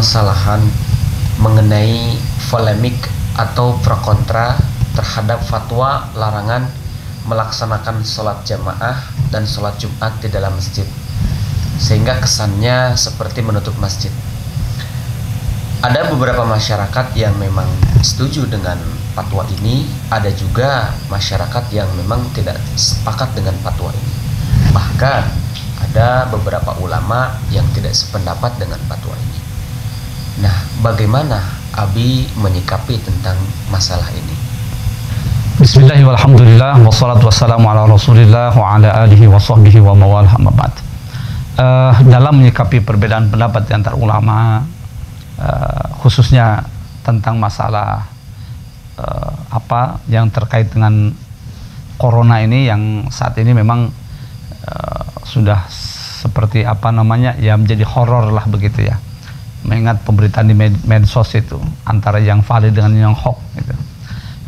permasalahan mengenai polemik atau pro kontra terhadap fatwa larangan melaksanakan sholat jamaah dan sholat Jumat di dalam masjid, sehingga kesannya seperti menutup masjid. Ada beberapa masyarakat yang memang setuju dengan fatwa ini, ada juga masyarakat yang memang tidak sepakat dengan fatwa ini. Bahkan ada beberapa ulama yang tidak sependapat dengan fatwa ini. Nah, bagaimana Abi menyikapi tentang masalah ini? Bismillahirrahmanirrahim, walhamdulillah, wassalatu wassalamu ala rasulillah wa ala alihi wa sahbihi wa mawalah, amma ba'd. Dalam menyikapi perbedaan pendapat di antara ulama, khususnya tentang masalah apa yang terkait dengan corona ini, yang saat ini memang sudah seperti apa namanya ya, menjadi horor lah begitu ya, mengingat pemberitaan di medsos itu antara yang valid dengan yang hoax gitu.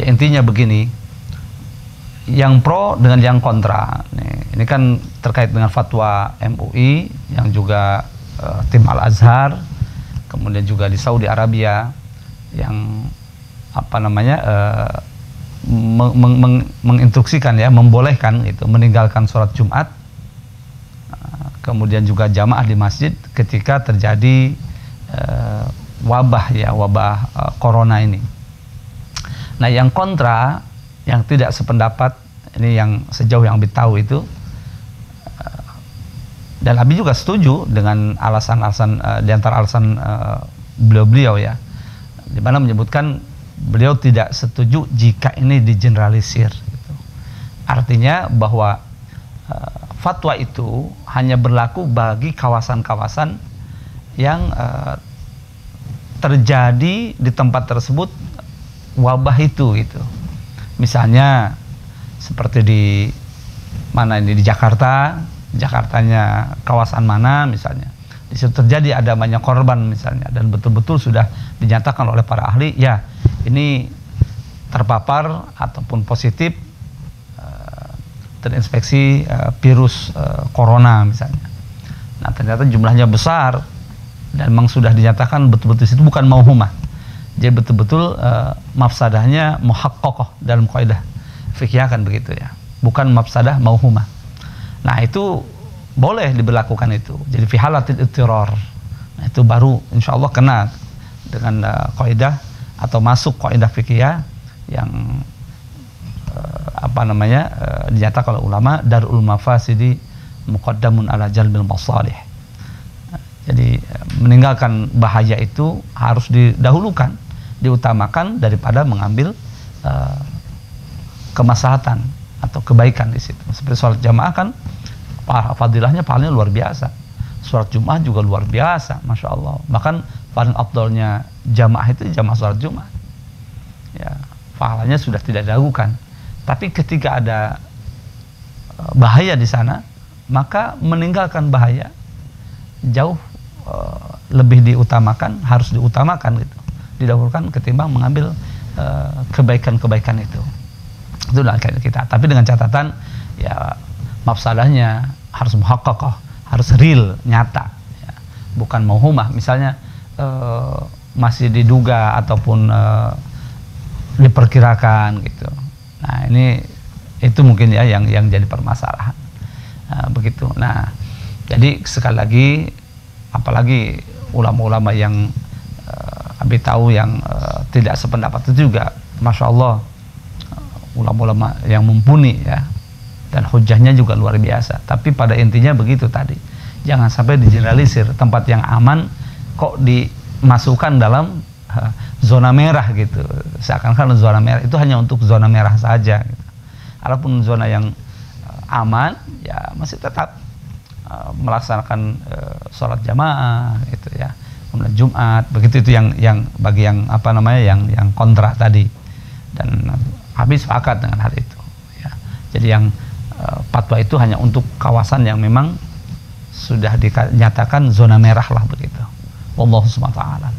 Ya intinya begini, yang pro dengan yang kontra. Ini kan terkait dengan fatwa MUI yang juga tim Al-Azhar, kemudian juga di Saudi Arabia yang apa namanya menginstruksikan ya, membolehkan itu meninggalkan sholat Jumat, kemudian juga jamaah di masjid ketika terjadi wabah ya, wabah corona ini. Nah, yang kontra, yang tidak sependapat, ini yang sejauh yang Abi tahu itu, dan Abi juga setuju dengan alasan-alasan di antara alasan beliau-beliau ya, di mana menyebutkan beliau tidak setuju jika ini digeneralisir gitu. Artinya bahwa fatwa itu hanya berlaku bagi kawasan-kawasan yang terjadi di tempat tersebut wabah itu gitu. Misalnya seperti di mana ini, di Jakartanya kawasan mana misalnya, di situ terjadi ada banyak korban misalnya, dan betul-betul sudah dinyatakan oleh para ahli ya ini terpapar ataupun positif terinfeksi virus corona misalnya. Nah, ternyata jumlahnya besar dan memang sudah dinyatakan betul-betul itu bukan mauhumah. Jadi betul-betul mafsadahnya muhaqqaqah dalam kaidah fikih kan begitu ya, bukan mafsadah mauhumah. Nah, itu boleh diberlakukan itu. Jadi fi halatil ittirar. Nah, itu baru insyaallah kena dengan kaidah atau masuk kaidah fikih yang apa namanya dinyatakan oleh ulama darul mafasidi muqaddamun ala jalbil masalih. Jadi meninggalkan bahaya itu harus didahulukan, diutamakan daripada mengambil kemaslahatan atau kebaikan di situ. Seperti sholat jamaah kan fadilahnya pahalanya luar biasa. Sholat Jumat juga luar biasa, masya Allah. Bahkan paling afdalnya jamaah itu jamaah sholat Jumat. Ya, pahalanya sudah tidak diragukan. Tapi ketika ada bahaya di sana, maka meninggalkan bahaya jauh lebih diutamakan, harus diutamakan gitu, didahulukan ketimbang mengambil kebaikan-kebaikan itu. Itulah kita. Tapi dengan catatan ya, mafsadahnya harus muhaqqaqah, harus real, nyata ya. Bukan mauhumah, misalnya masih diduga ataupun diperkirakan gitu. Nah, ini itu mungkin ya yang jadi permasalahan begitu. Nah, jadi sekali lagi, apalagi ulama-ulama yang Abi tahu yang tidak sependapat itu juga, masya Allah, ulama-ulama yang mumpuni ya, dan hujahnya juga luar biasa. Tapi pada intinya begitu tadi, jangan sampai digeneralisir. Tempat yang aman kok dimasukkan dalam zona merah gitu, seakan-akan zona merah itu hanya untuk zona merah saja gitu. Adapun zona yang aman ya masih tetap melaksanakan sholat jamaah itu ya, kemudian Jumat begitu. Itu yang bagi yang apa namanya yang kontra tadi, dan habis sepakat dengan hal itu ya. Jadi yang fatwa itu hanya untuk kawasan yang memang sudah dinyatakan zona merah lah begitu. Wallahu subhanahu wa ta'ala.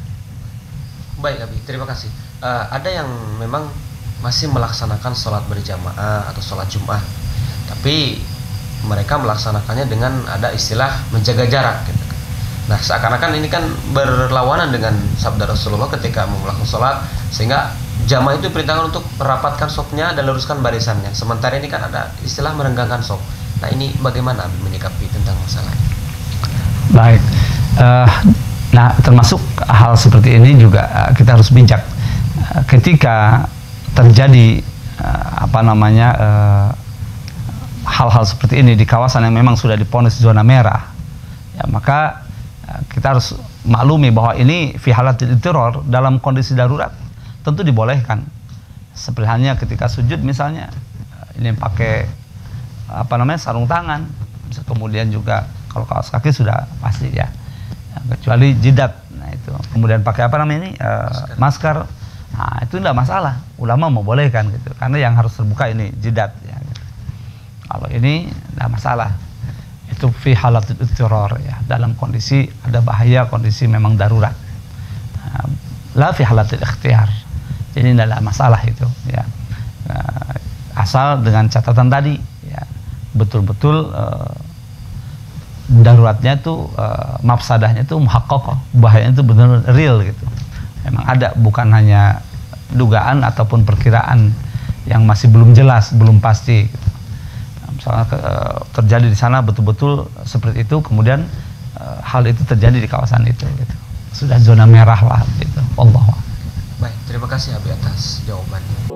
Baik Abi, terima kasih. Ada yang memang masih melaksanakan sholat berjamaah atau sholat Jumat, tapi mereka melaksanakannya dengan ada istilah menjaga jarak gitu. Nah, seakan-akan ini kan berlawanan dengan sabda Rasulullah ketika mau melakukan sholat, sehingga jamaah itu diperintahkan untuk merapatkan safnya dan luruskan barisannya. Sementara ini kan ada istilah merenggangkan saf. Nah, ini bagaimana menyikapi tentang masalah ini? Baik. Nah, termasuk hal seperti ini juga kita harus bijak. Ketika terjadi hal-hal seperti ini di kawasan yang memang sudah diponis zona merah, ya, maka kita harus maklumi bahwa ini fi halatil idtirar, dalam kondisi darurat tentu dibolehkan. Seperti halnya ketika sujud misalnya, ini pakai sarung tangan, kemudian juga kalau kaos kaki sudah pasti ya, kecuali jidat. Nah itu kemudian pakai masker. Nah itu tidak masalah, ulama membolehkan gitu, karena yang harus terbuka ini jidat ya, gitu. Kalau ini tidak masalah, itu fi halatul idtirar ya, dalam kondisi ada bahaya, kondisi memang darurat. La fi halatil ikhtiyar, jadi tidak ada masalah itu ya. Asal dengan catatan tadi ya, betul-betul daruratnya itu, mafsadahnya itu muhaqqaqah, bahayanya itu benar-benar real gitu. Memang ada, bukan hanya dugaan ataupun perkiraan yang masih belum jelas, belum pasti gitu. Misalnya terjadi di sana betul-betul seperti itu, kemudian hal itu terjadi di kawasan itu gitu. Sudah zona merah lah gitu. Allah. Baik, terima kasih Abi atas jawabannya.